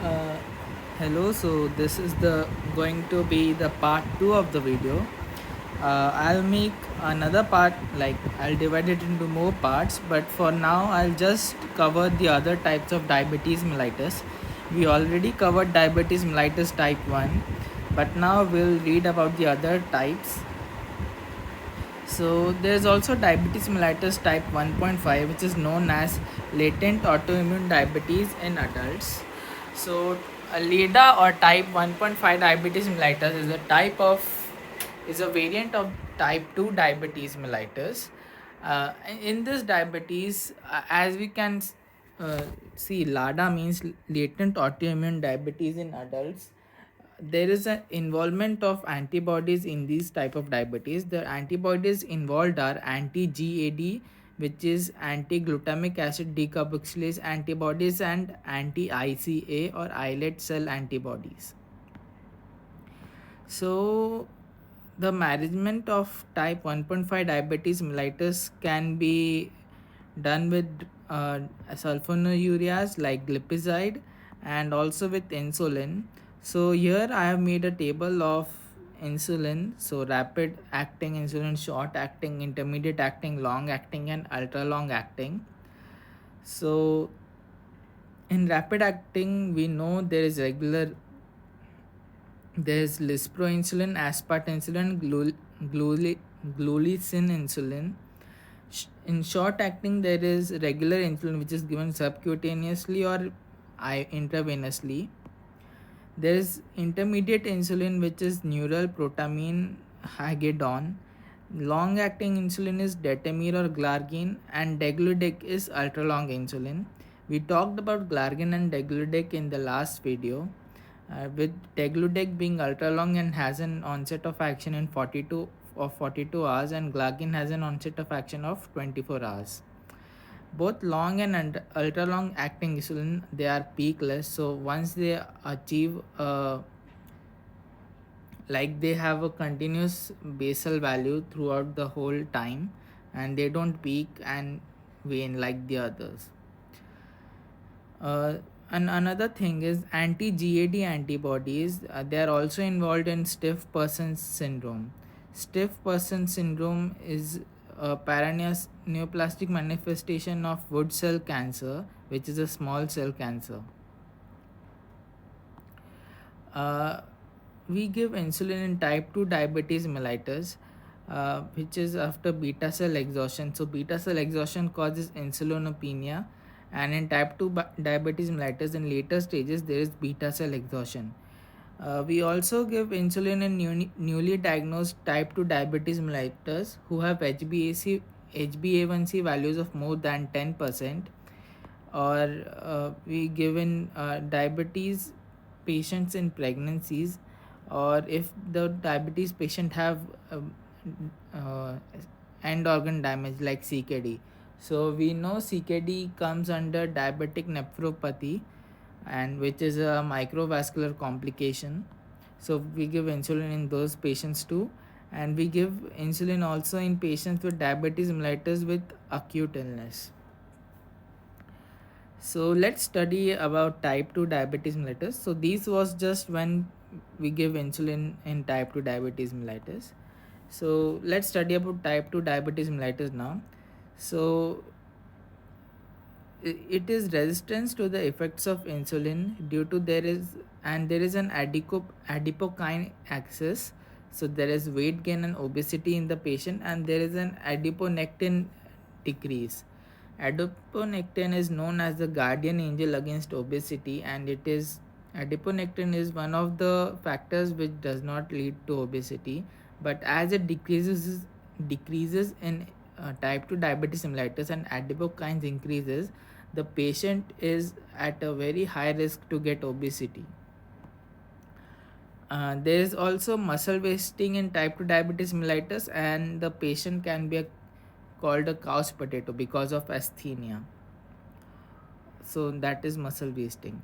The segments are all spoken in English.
Uh, Hello, so this is the going to be the part 2 of the video. I'll make another part, like I'll divide it into more parts, but for now I'll just cover the other types of diabetes mellitus. We already covered diabetes mellitus type 1, but now we'll read about the other types. So there's also diabetes mellitus type 1.5, which is known as latent autoimmune diabetes in adults. So a LEDA or type 1.5 diabetes mellitus is a variant of type 2 diabetes mellitus. In this diabetes, as we can uh, see, LADA means latent autoimmune diabetes in adults. There is an involvement of antibodies in these type of diabetes. The antibodies involved are anti-GAD, which is anti-glutamic acid decarboxylase antibodies, and anti-ICA or islet cell antibodies. So the management of type 1.5 diabetes mellitus can be done with sulfonylureas like glipizide and also with insulin. So here I have made a table of insulin. So rapid acting insulin, short acting, intermediate acting, long acting, and ultra long acting. So in rapid acting, we know there's lispro insulin, aspart insulin, glulicin insulin. In short acting, there is regular insulin which is given subcutaneously or intravenously. There is intermediate insulin which is neural protamine hagedon. Long acting insulin is detamir or glargine, and degludec is ultra long insulin. We talked about glargine and degludec in the last video, with degludec being ultra long and has an onset of action in 42 hours, and glargine has an onset of action of 24 hours. Both long and ultra long acting insulin, they are peakless. So once they achieve like they have a continuous basal value throughout the whole time, and they don't peak and wane like the others. And another thing is anti-GAD antibodies. They are also involved in stiff person syndrome. Stiff person syndrome is a paraneoplastic manifestation of wood cell cancer, which is a small cell cancer. Uh, we give insulin in type 2 diabetes mellitus, which is after beta cell exhaustion. So, beta cell exhaustion causes insulinopenia, and in type 2 diabetes mellitus, in later stages, there is beta cell exhaustion. We also give insulin in newly diagnosed type 2 diabetes mellitus who have HbA1c values of more than 10%, or we give in diabetes patients in pregnancies, or if the diabetes patient have uh, end organ damage like CKD. So we know CKD comes under diabetic nephropathy, and which is a microvascular complication. So we give insulin in those patients too, and we give insulin also in patients with diabetes mellitus with acute illness. So let's study about type 2 diabetes mellitus. So this was just when we give insulin in type 2 diabetes mellitus. So let's study about type 2 diabetes mellitus now. So it is resistance to the effects of insulin due to there is an adipokine axis. So there is weight gain and obesity in the patient, and there is an adiponectin decrease. Adiponectin is known as the guardian angel against obesity, and adiponectin is one of the factors which does not lead to obesity, but as it decreases in type 2 diabetes mellitus and adipokines increases, the patient is at a very high risk to get obesity. There is also muscle wasting in type 2 diabetes mellitus, and the patient can be called a cow's potato because of asthenia. So that is muscle wasting.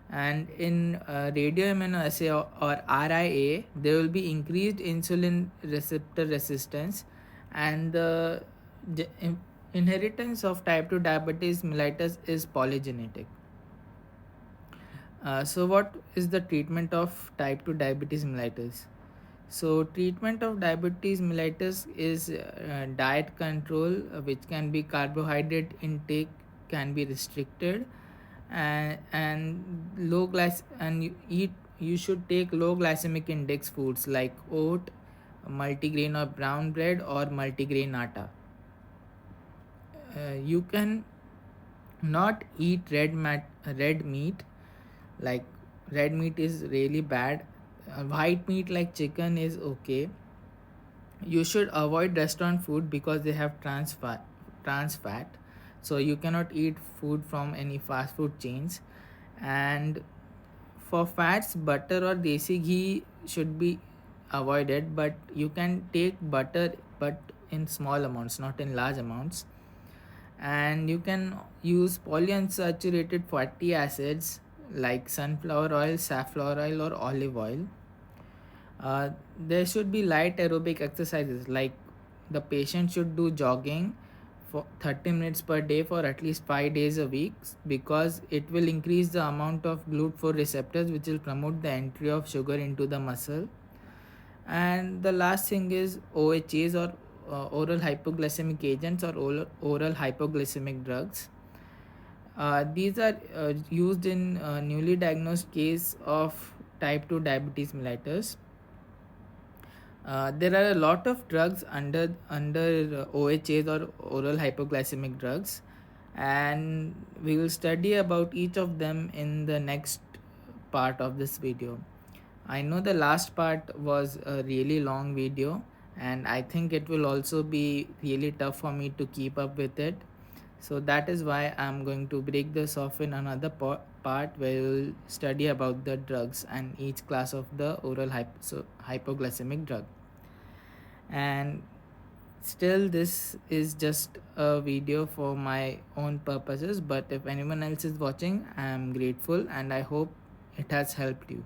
And in radio immunoassay or RIA, there will be increased insulin receptor resistance, and the inheritance of type 2 diabetes mellitus is polygenetic. So what is the treatment of type 2 diabetes mellitus? So treatment of diabetes mellitus is diet control, which can be carbohydrate intake can be restricted, and you should take low glycemic index foods like oat, multigrain or brown bread, or multigrain atta. You can not eat red meat, like red meat is really bad. White meat like chicken is okay. You should avoid restaurant food because they have trans fat, so you cannot eat food from any fast food chains. And for fats, butter or desi ghee should be avoided, but you can take butter, but in small amounts, not in large amounts. And you can use polyunsaturated fatty acids like sunflower oil, safflower oil, or olive oil. There should be light aerobic exercises, like the patient should do jogging for 30 minutes per day for at least 5 days a week, because it will increase the amount of GLUT4 receptors, which will promote the entry of sugar into the muscle. And the last thing is OHAs, or oral hypoglycemic agents, or oral hypoglycemic drugs. These are used in newly diagnosed case of type 2 diabetes mellitus. There are a lot of drugs under OHAs, or oral hypoglycemic drugs, and we will study about each of them in the next part of this video. I know the last part was a really long video, and I think it will also be really tough for me to keep up with it. So that is why I'm going to break this off in another part where we'll study about the drugs and each class of the oral hypoglycemic drug. And still, this is just a video for my own purposes, but if anyone else is watching, I am grateful and I hope it has helped you.